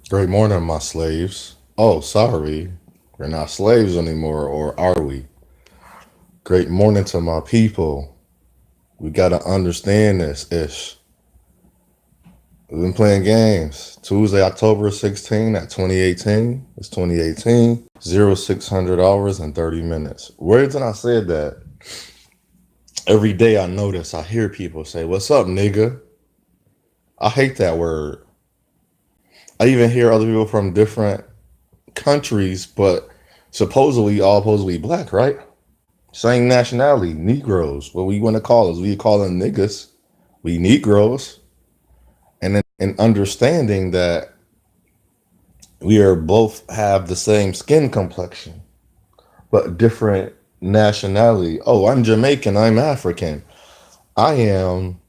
Great morning, my slaves. Oh, sorry. We're not slaves anymore, or are we? Great morning to my people. We got to understand this ish. We've been playing games. Tuesday, October 16 at 2018. It's 2018, 0600 hours and 30 minutes. Words and I said that every day I notice, I hear people say, "What's up, nigga?" I hate that word. I even hear other people from different countries, but supposedly black, right? Same nationality, Negroes. What we want to call us, we call them niggas. We Negroes, and then in understanding that we are both have the same skin complexion, but different nationality. Oh, I'm Jamaican. I'm African. I am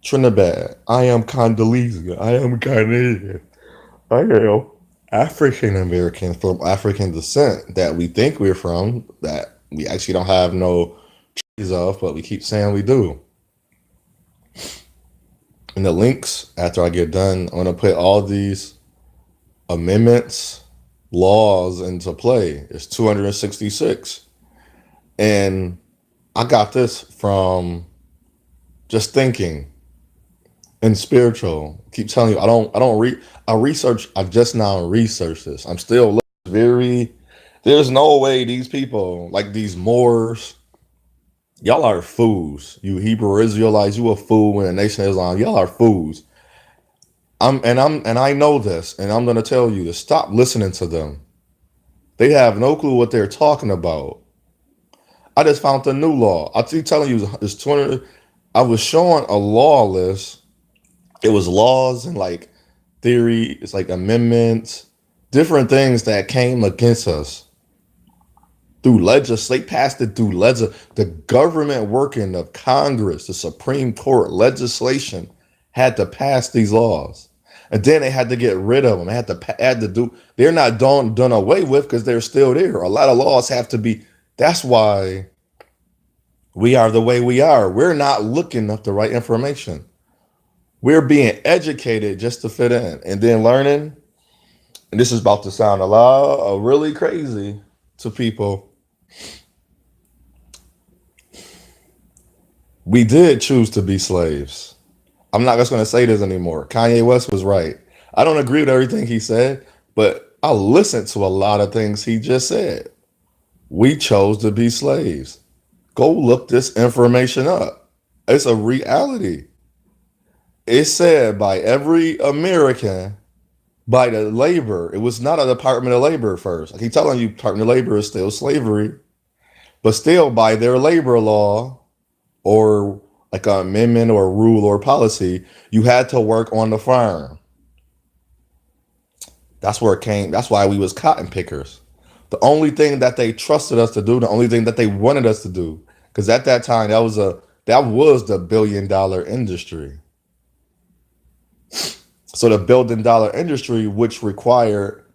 Trinidad. I am Congolese. I am Ghanaian. I am African American from African descent that we think we're from, that we actually don't have no traces of, but we keep saying we do. In the links, after I get done, I'm gonna put all these amendments, laws into play. It's 266, and I got this from just thinking and spiritual. Keep telling you, I don't read. I research. I just now researched this. I'm still very. There's no way these people like these Moors. Y'all are fools. You Hebrew Israelites, you a fool when the nation of Islam. Y'all are fools. I know this, and I'm gonna tell you to stop listening to them. They have no clue what they're talking about. I just found a new law. I keep telling you, it's 20. I was showing a law list. It was laws and like theory. It's like amendments, different things that came against us through legislate. Passed it through the government working of Congress, the Supreme Court, legislation had to pass these laws. And then they had to get rid of them. They had to do. They're not done away with because they're still there. A lot of laws have to be. That's why we are the way we are. We're not looking up the right information. We're being educated just to fit in, and then learning. And this is about to sound a lot really crazy to people. We did choose to be slaves. I'm not just going to say this anymore. Kanye West was right. I don't agree with everything he said, but I listened to a lot of things he just said. We chose to be slaves. Go look this information up. It's a reality. It's said by every American, by the labor. It was not a Department of Labor first. I keep telling you, Department of Labor is still slavery, but still by their labor law or like an amendment or a rule or policy, you had to work on the farm. That's where it came. That's why we was cotton pickers. The only thing that they trusted us to do, the only thing that they wanted us to do, because at that time that was the $1 billion industry. So the $1 billion industry, which required,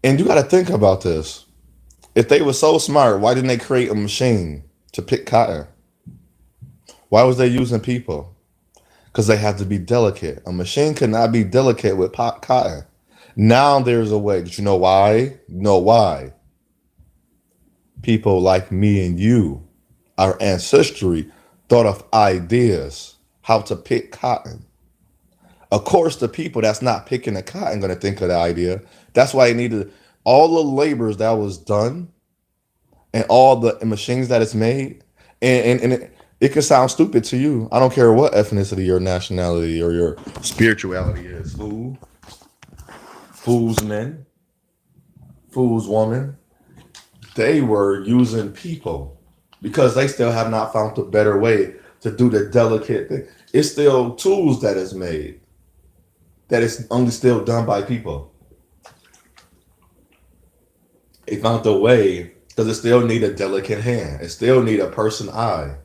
and you got to think about this. If they were so smart, why didn't they create a machine to pick cotton? Why was they using people? Because they had to be delicate. A machine could not be delicate with cotton. Now there's a way. Did you know why? You know why? People like me and you, our ancestry, thought of ideas how to pick cotton. Of course, the people that's not picking the cotton going to think of the idea. That's why they needed all the labors that was done and all the machines that it's made. And it can sound stupid to you. I don't care what ethnicity or nationality or your spirituality is. Fools men, fools woman. They were using people because they still have not found a better way to do the delicate thing. It's still tools that is made that is only still done by people. They found a way because it still need a delicate hand. It still need a person eye.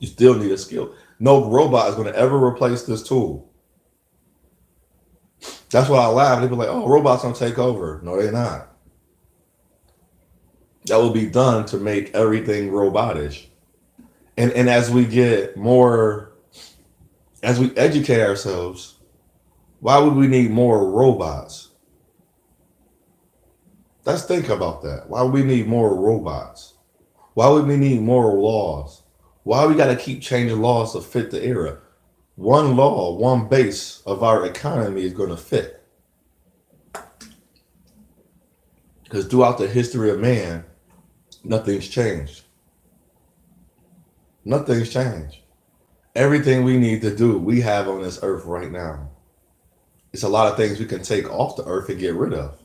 You still need a skill. No robot is going to ever replace this tool. That's why I laugh. They be like, "Oh, robots gonna take over." No, they're not. That will be done to make everything robotish. And as we get more, as we educate ourselves, Why would we need more robots? Let's think about that. Why would we need more robots? Why would we need more laws? Why we got to keep changing laws to fit the era? One law, one base of our economy is going to fit. Because throughout the history of man, nothing's changed. Nothing's changed. Everything we need to do, we have on this earth right now. It's a lot of things we can take off the earth and get rid of.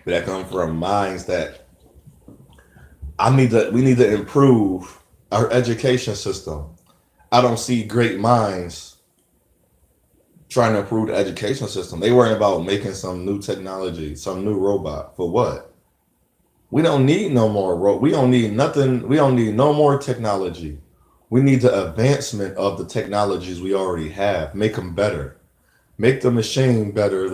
But that come from minds that we need to improve our education system. I don't see great minds trying to improve the education system. They worrying about making some new technology, some new robot. For what? We don't need no more we don't need nothing. We don't need no more technology. We need the advancement of the technologies we already have. Make them better. Make the machine better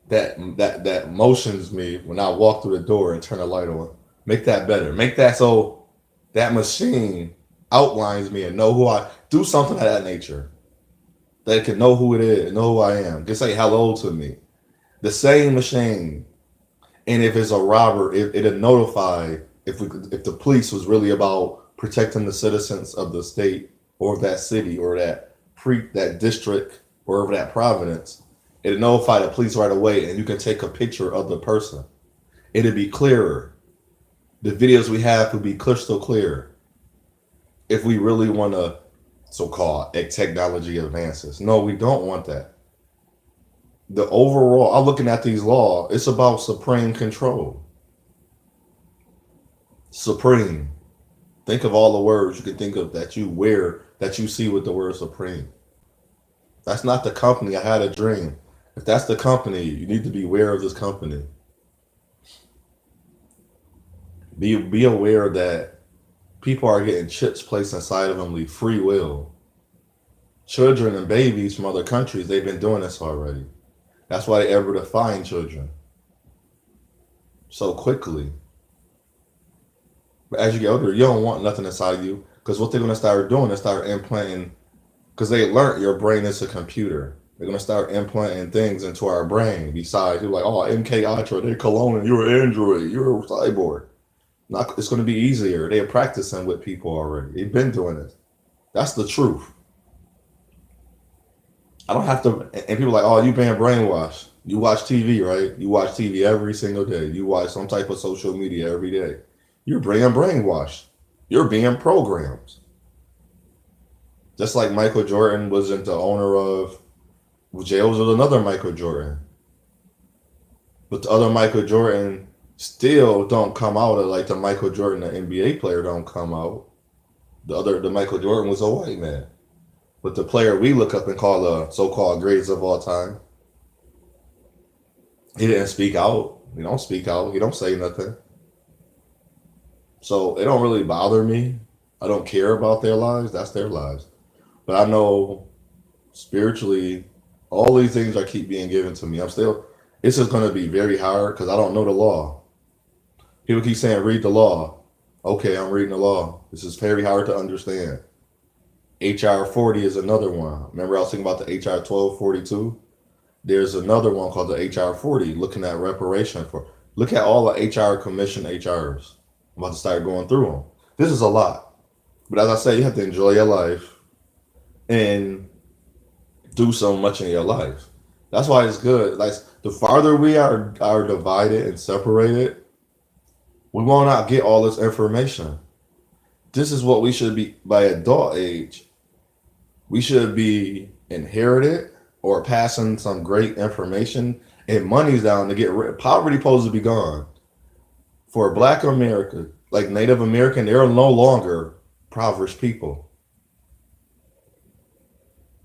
that motions me when I walk through the door and turn the light on. Make that better. Make that so that machine outlines me and know who I do something of that nature. That it can know who it is, know who I am. Can say hello to me. The same machine. And if it's a robber, it'll notify if the police was really about protecting the citizens of the state or that city or that district or that province. It'll notify the police right away, and you can take a picture of the person. It'll be clearer. The videos we have will be crystal clear. If we really want to, so-called technology advances. No, we don't want that. The overall, I'm looking at these laws, it's about supreme control. Supreme. Think of all the words you can think of that you see with the word supreme. That's not the company. I had a dream. If that's the company, you need to be aware of this company. Be aware that people are getting chips placed inside of them with free will. Children and babies from other countries, they've been doing this already. That's why they're able to find children so quickly. But as you get older, you don't want nothing inside of you, because what they're going to start doing is start implanting, because they learned your brain is a computer. They're going to start implanting things into our brain besides, you're like, oh, MK Ultra, they're cloning, you're an android, you're a cyborg. It's going to be easier. They're practicing with people already. They've been doing it. That's the truth. I don't have to, and people are like, oh, you being brainwashed. You watch TV, right? You watch TV every single day. You watch some type of social media every day. You're being brainwashed. You're being programmed. Just like Michael Jordan wasn't the owner of jails with another Michael Jordan. But the other Michael Jordan still don't come out like the Michael Jordan, the NBA player, don't come out. The Michael Jordan was a white man. But the player we look up and call the so-called greatest of all time, he didn't speak out. He don't speak out. He don't say nothing. So it don't really bother me. I don't care about their lives. That's their lives. But I know spiritually, all these things are keep being given to me. It's just going to be very hard because I don't know the law. People keep saying, read the law. Okay, I'm reading the law. This is very hard to understand. HR 40 is another one. Remember I was thinking about the HR 1242? There's another one called the HR 40, looking at reparation for. Look at all the HR commission HRs. I'm about to start going through them. This is a lot. But as I say, you have to enjoy your life and do so much in your life. That's why it's good. Like the farther we are divided and separated, we will not get all this information. This is what we should be by adult age. We should be inherited or passing some great information and money's down to get rid. Poverty supposed to be gone. For Black America, like Native American, they're no longer impoverished people.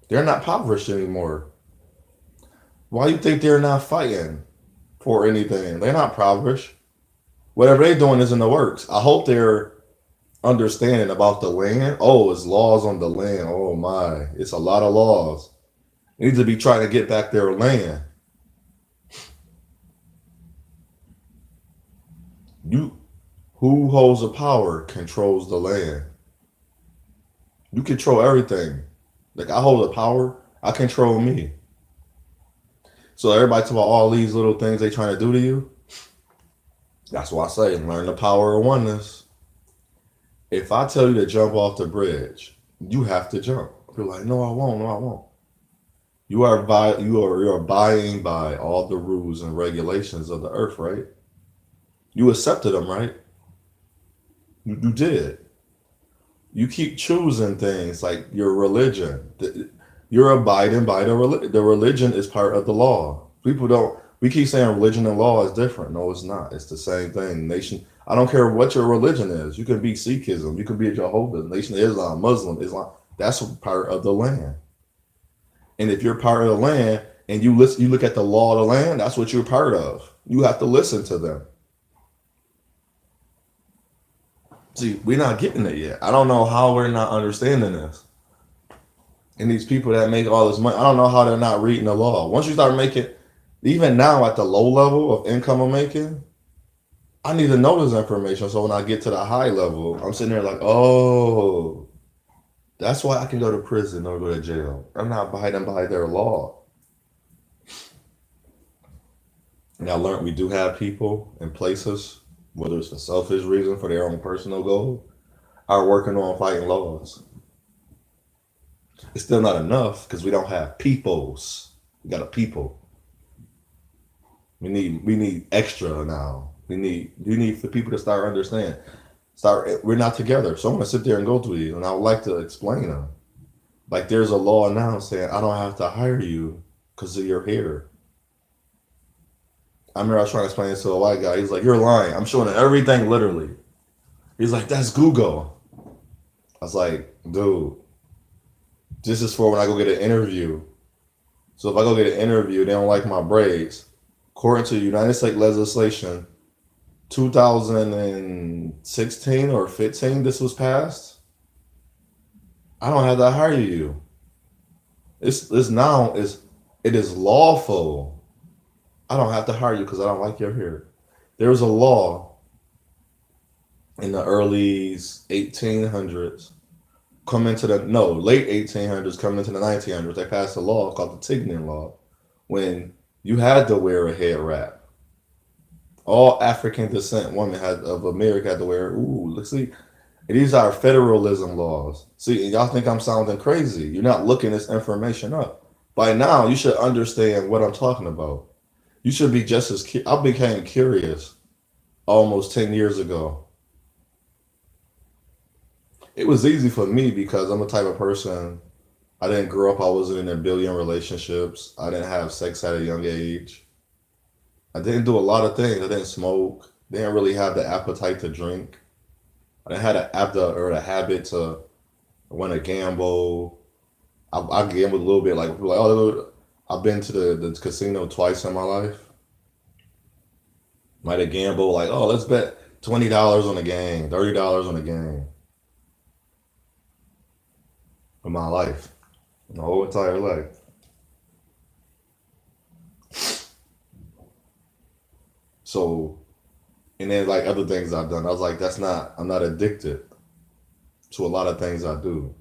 They're not impoverished anymore. Why do you think they're not fighting for anything? They're not impoverished. Whatever they're doing is in the works. I hope they're understanding about the land. Oh, it's laws on the land. Oh my, it's a lot of laws. They need to be trying to get back their land. Who holds the power controls the land. You control everything. Like I hold the power, I control me. So everybody talk about all these little things they trying to do to you. That's why I say learn the power of oneness. If I tell you to jump off the bridge, you have to jump. You're like, no, I won't. No, I won't. You're abiding by all the rules and regulations of the earth, right? You accepted them, right? You did. You keep choosing things like your religion. You're abiding by the religion. The religion is part of the law. People don't. We keep saying religion and law is different. No, it's not. It's the same thing. Nation. I don't care what your religion is. You can be Sikhism. You can be a Jehovah's, Nation of Islam, Muslim, Islam. That's part of the land. And if you're part of the land and you listen, you look at the law of the land. That's what you're part of. You have to listen to them. See, we're not getting it yet. I don't know how we're not understanding this. And these people that make all this money, I don't know how they're not reading the law. Once you start making, even now at the low level of income I'm making, I need to know this information. So when I get to the high level, I'm sitting there like, oh, that's why I can go to prison or go to jail. I'm not abiding by their law. And I learned we do have people and places, whether it's a selfish reason for their own personal goal, are working on fighting laws. It's still not enough because we don't have peoples. We got a people. We need extra now. We need for people to start understand. We're not together. So I'm gonna sit there and go through these, and I would like to explain them. Like there's a law now saying I don't have to hire you because of your hair. I remember I was trying to explain this to a white guy. He's like, "You're lying." I'm showing him everything literally. He's like, "That's Google." I was like, "Dude, this is for when I go get an interview. So if I go get an interview, they don't like my braids. According to United States legislation, 2016 or 15, this was passed. I don't have to hire you. It is lawful. I don't have to hire you because I don't like your hair. There was a law in the early 1800s, late 1800s, coming into the 1900s. They passed a law called the Tignan Law, when you had to wear a head wrap. All African descent women of America had to wear. Ooh, let's see. These are federalism laws. See, and y'all think I'm sounding crazy. You're not looking this information up. By now, you should understand what I'm talking about. You should be just as. I became curious almost 10 years ago. It was easy for me because I'm the type of person. I didn't grow up. I wasn't in a billion relationships. I didn't have sex at a young age. I didn't do a lot of things. I didn't smoke. Didn't really have the appetite to drink. I didn't have the habit to want to gamble. I gambled a little bit. Like people like, oh, I've been to the casino twice in my life. Might have gambled like, oh, let's bet $20 on a game, $30 on a game. In my life, my whole entire life. So, and then like other things I've done, I was like, I'm not addicted to a lot of things I do,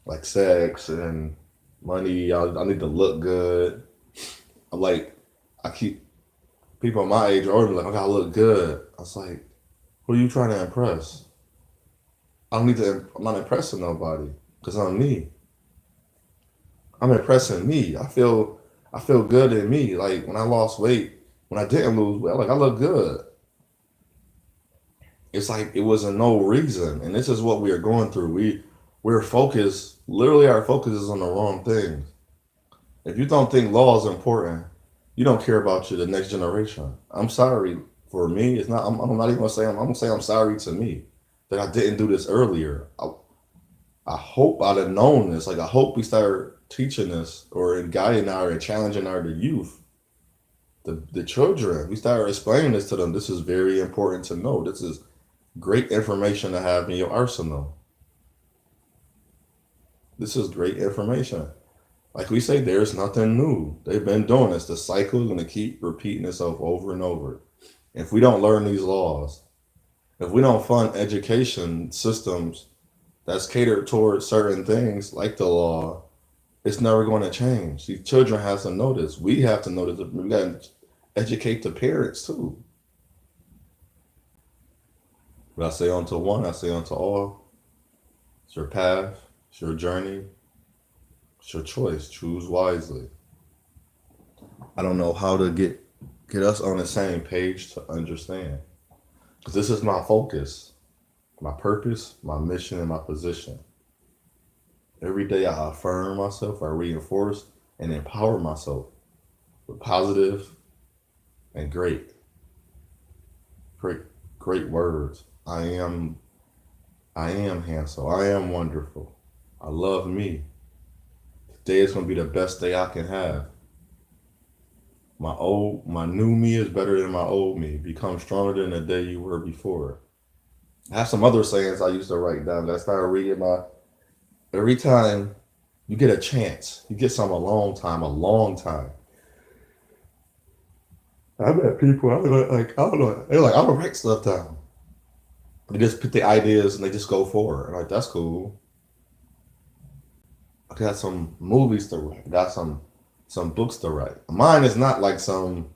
like sex and money. I need to look good. I'm like, I keep people my age are always like, I gotta look good. I was like, who are you trying to impress? I'm not impressing nobody because I'm me. I'm impressing me. I feel good in me. Like when I lost weight, when I didn't lose weight, like I look good. It's like it wasn't no reason, and this is what we are going through. We're focused. Literally, our focus is on the wrong things. If you don't think law is important, you don't care about the next generation. I'm sorry for me. It's not. I'm not even gonna say. I'm gonna say I'm sorry to me that I didn't do this earlier. I hope I'd have known this. Like I hope we start teaching this or guiding and challenging the youth, the children. We start explaining this to them. This is very important to know. This is great information to have in your arsenal. This is great information. Like we say, there's nothing new. They've been doing this. The cycle is going to keep repeating itself over and over. If we don't learn these laws, if we don't fund education systems that's catered towards certain things like the law, it's never going to change. These children have to notice. We have to notice. We got to educate the parents too. But I say unto one, I say unto all. It's your path. It's your journey. It's your choice. Choose wisely. I don't know how to get us on the same page to understand. Because this is my focus, my purpose, my mission, and my position. Every day I affirm myself, I reinforce and empower myself with positive and great words. I am handsome. I am wonderful. I love me. Today is going to be the best day I can have. My new me is better than my old me. Become stronger than the day you were before. I have some other sayings I used to write down that I started reading every time you get a chance, you get some a long time. I met people, I don't know, they're like, I'm gonna write stuff down. They just put the ideas and they just go forward. I'm like, that's cool. I got some movies to write. I got some books to write. Mine is not like some,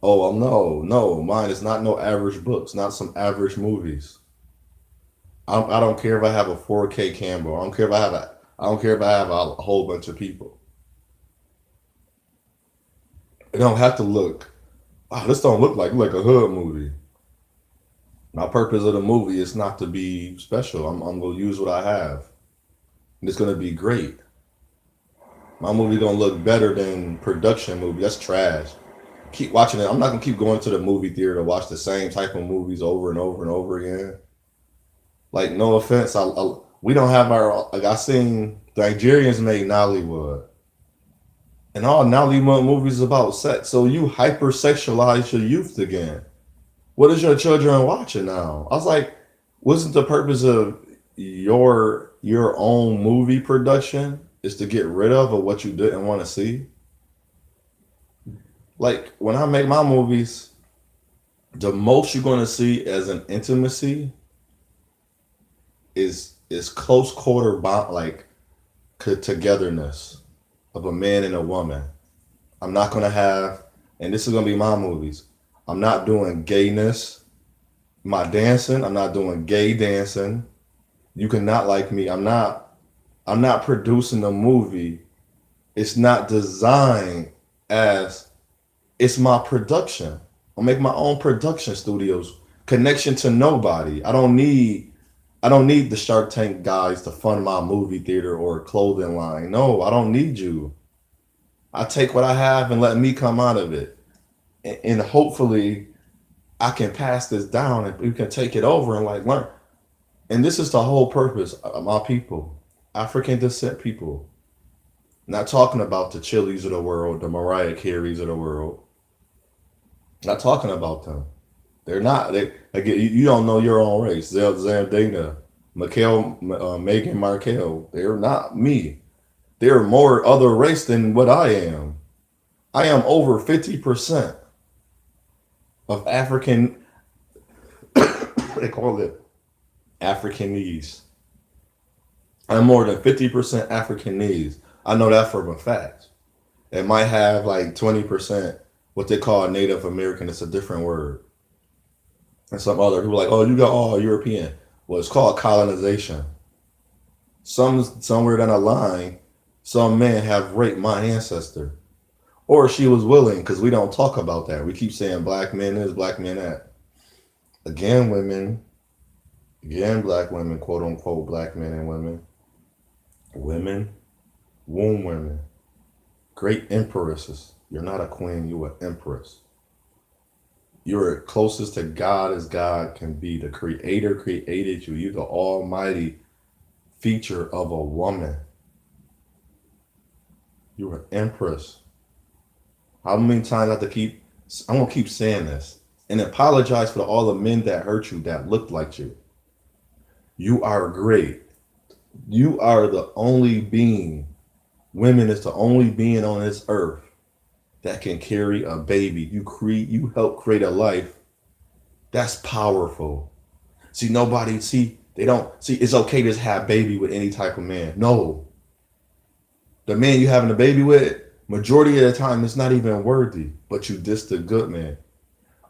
no. Mine is not no average books, not some average movies. I don't care if I have a 4K camera. I don't care if I have a whole bunch of people. It don't have to look. Wow, this don't look like a hood movie. My purpose of the movie is not to be special. I'm gonna use what I have. And it's gonna be great. My movie gonna look better than production movie. That's trash. Keep watching it. I'm not gonna keep going to the movie theater to watch the same type of movies over and over and over again. Like, no offense, we don't have I seen the Nigerians made Nollywood. And all Nollywood movies is about sex. So you hypersexualize your youth again. What is your children watching now? I was like, wasn't the purpose of your own movie production is to get rid of what you didn't want to see? Like, when I make my movies, the most you're gonna see as an intimacy is close quarter bond, like togetherness of a man and a woman. I'm not gonna have, and this is gonna be my movies. I'm not doing gayness. My dancing, I'm not doing gay dancing. You cannot like me. I'm not producing a movie. It's not designed as, it's my production. I'll make my own production studios. Connection to nobody. I don't need the Shark Tank guys to fund my movie theater or clothing line. No, I don't need you. I take what I have and let me come out of it. And hopefully I can pass this down and we can take it over and like learn. And this is the whole purpose of my people, African descent people. Not talking about the Chilis of the world, the Mariah Careys of the world. Not talking about them. They're not. Again, you don't know your own race. Zandana, Meghan Markle. They're not me. They're more other race than what I am. I am over 50% of African. They call it Africanese. I'm more than 50% Africanese. I know that for a fact. It might have like 20% what they call Native American. It's a different word. And some other people are like, oh, you got all European. Well, it's called colonization. Somewhere down the line, some men have raped my ancestor. Or she was willing, because we don't talk about that. We keep saying black men this, black men that. Again, black women, quote unquote, black men and women. Women, womb women. Great empresses. You're not a queen, you're an empress. You're closest to God as God can be. The creator created you. You're the almighty feature of a woman. You're an empress. How many times I have to I'm going to keep saying this and apologize for all the men that hurt you, that looked like you. You are great. You are the only being. Women is the only being on this earth that can carry a baby. You help create a life. That's powerful. See, They don't see it's okay to just have baby with any type of man. No. The man you having a baby with, majority of the time, it's not even worthy, but you dissed a good man.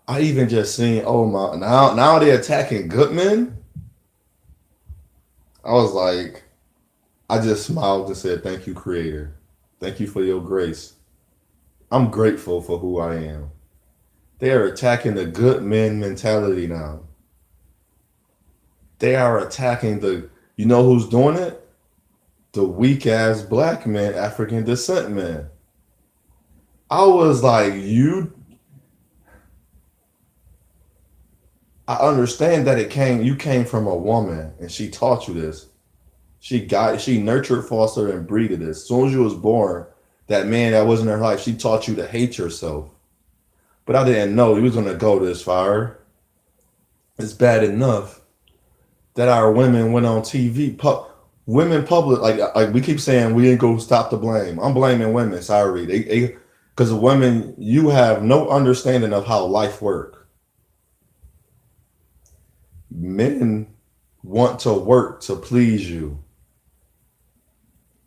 I even just seen, oh my, now they attacking good men. I was like, I just smiled and said, thank you, Creator. Thank you for your grace. I'm grateful for who I am. They are attacking the good men mentality now. They are attacking you know who's doing it? The weak ass black men, African descent men. I was like, I understand that you came from a woman and she taught you this. She nurtured, fostered, and breeded this. As soon as you was born, that man that was in her life, she taught you to hate yourself. But I didn't know he was gonna go this far. It's bad enough that our women went on TV. Women public, like we keep saying, we ain't go stop the blame. I'm blaming women. Sorry, because women, you have no understanding of how life works. Men want to work to please you.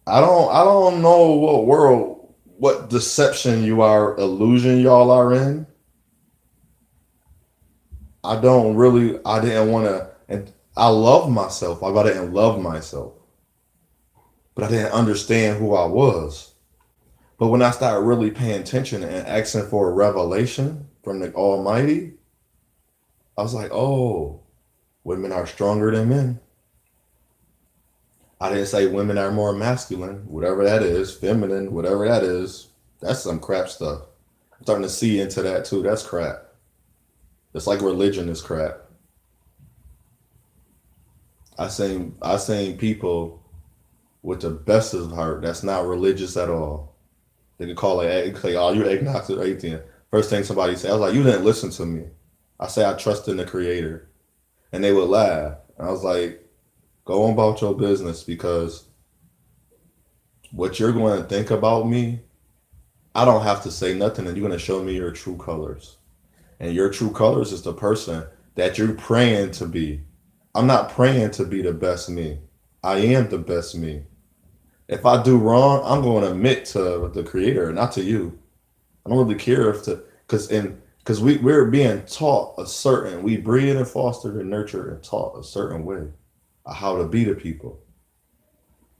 I don't know what deception illusion y'all are in. I didn't want to, and I love myself. I didn't love myself, but I didn't understand who I was. But when I started really paying attention and asking for a revelation from the Almighty, I was like, oh, women are stronger than men. I didn't say women are more masculine, whatever that is, feminine, whatever that is. That's some crap stuff. I'm starting to see into that too. That's crap. It's like religion is crap. I seen people with the best of heart that's not religious at all. They could call it, oh, you're agnostic or atheist. First thing somebody said, I was like, you didn't listen to me. I say I trust in the Creator. And they would laugh. And I was like, go on about your business, because what you're going to think about me, I don't have to say nothing, and you're going to show me your true colors. And your true colors is the person that you're praying to be. I'm not praying to be the best me. I am the best me. If I do wrong, I'm going to admit to the Creator, not to you. I don't really care because we're being taught we breed and fostered and nurtured and taught a certain way of how to be the people.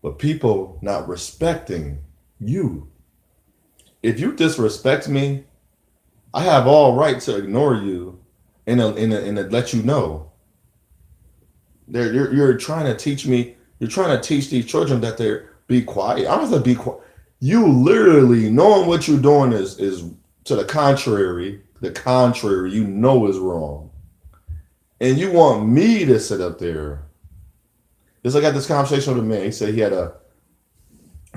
But people not respecting you. If you disrespect me, I have all right to ignore you and let you know. You're trying to teach me. You're trying to teach these children that they're be quiet. I don't have to be quiet. You literally knowing what you're doing is to the contrary. The contrary, you know, is wrong, and you want me to sit up there. Just like I had this conversation with a man. He said he had a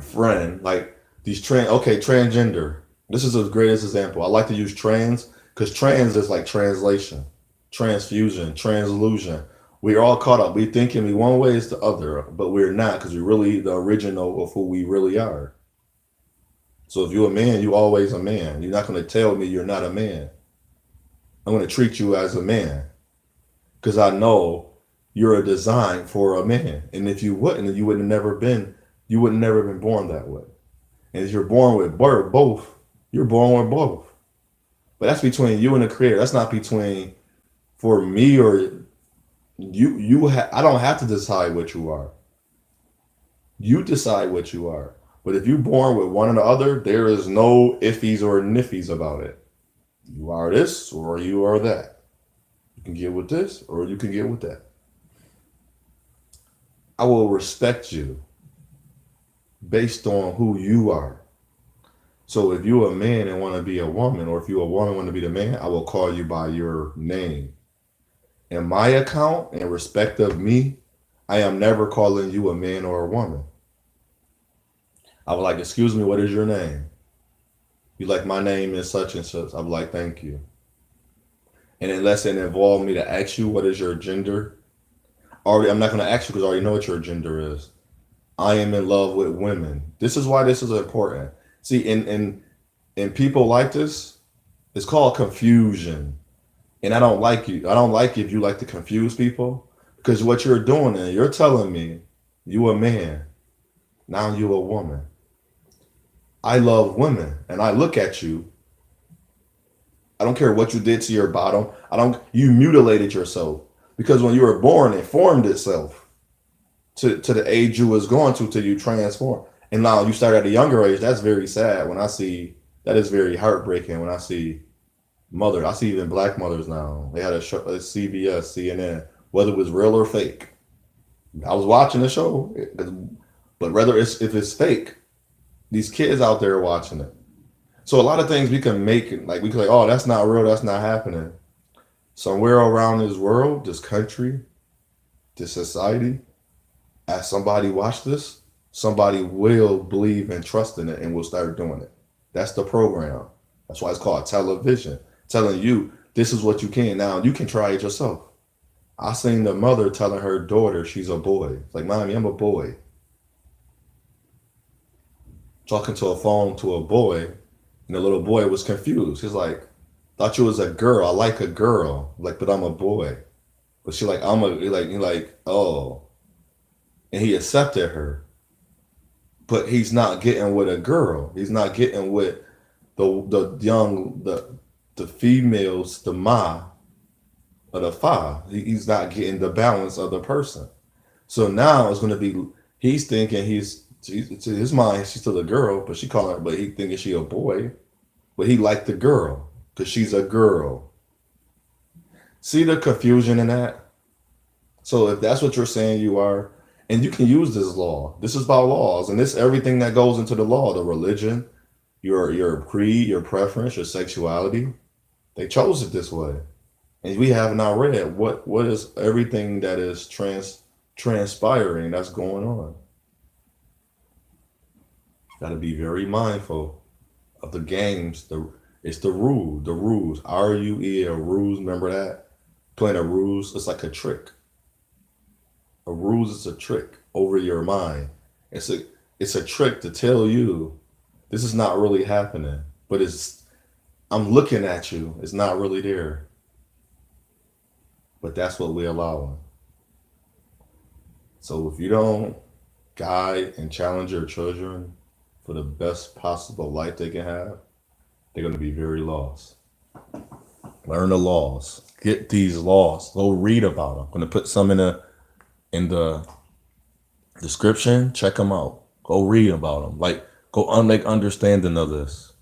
friend like these transgender. This is the greatest example. I like to use trans because trans is like translation, transfusion, transillusion. We're all caught up. We thinking we one way is the other, but we're not, because we're really the original of who we really are. So if you're a man, you're always a man. You're not going to tell me you're not a man. I'm going to treat you as a man, because I know you're a design for a man. And if you wouldn't, you would have never been born that way. And if you're born with both, you're born with both. But that's between you and the Creator. That's not between for me or you. I don't have to decide what you are. You decide what you are. But if you're born with one or the other, there is no iffies or niffies about it. You are this or you are that. You can get with this or you can get with that. I will respect you based on who you are. So if you're a man and want to be a woman, or if you're a woman and want to be the man, I will call you by your name. In my account, in respect of me, I am never calling you a man or a woman. I would like, excuse me, what is your name? You like, my name is such and such. I'm like, thank you. And unless it involved me to ask you what is your gender, I'm not going to ask you because I already know what your gender is. I am in love with women. This is why this is important. See, in people like this, it's called confusion. And I don't like you. I don't like if you like to confuse people. Because what you're doing, and you're telling me you a man, now you a woman. I love women, and I look at you. I don't care what you did to your bottom. You mutilated yourself. Because when you were born, it formed itself to the age you was going to till you transform. And now you start at a younger age. That's very sad. That is very heartbreaking when I see mothers. I see even black mothers now. They had a show, a CBS, CNN, whether it was real or fake. I was watching the show, but if it's fake, these kids out there watching it. So a lot of things we can make it, like we can like, oh, that's not real, that's not happening. Somewhere around this world, this country, this society, as somebody watch this, somebody will believe and trust in it and will start doing it. That's the program. That's why it's called television. Telling you this is what you can. Now you can try it yourself. I seen the mother telling her daughter she's a boy. It's like, Mommy, I'm a boy. Talking to a phone to a boy, and the little boy was confused. He's like, thought you was a girl. I like a girl. Like, but I'm a boy. But she like, he like, oh. And he accepted her. But he's not getting with a girl. He's not getting with the females, the ma or the fa. He's not getting the balance of the person. So now it's going to be, he's thinking to his mind, she's still a girl, but he thinking she a boy, but he liked the girl because she's a girl. See the confusion in that? So if that's what you're saying you are, and you can use this law. This is about laws, and this everything that goes into the law, the religion, your creed, your preference, your sexuality. They chose it this way. And we have not read what is everything that is transpiring that's going on. Got to be very mindful of the games. It's the rules. RUE, a ruse. Remember that? Playing a ruse, it's like a trick. A ruse is a trick over your mind. It's a trick to tell you this is not really happening, but I'm looking at you. It's not really there. But that's what we allow. So if you don't guide and challenge your children for the best possible life they can have, they're going to be very lost. Learn the laws. Get these laws. Go read about them. I'm going to put some in the description. Check them out. Go read about them. Like, go make understanding of this.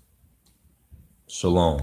Shalom.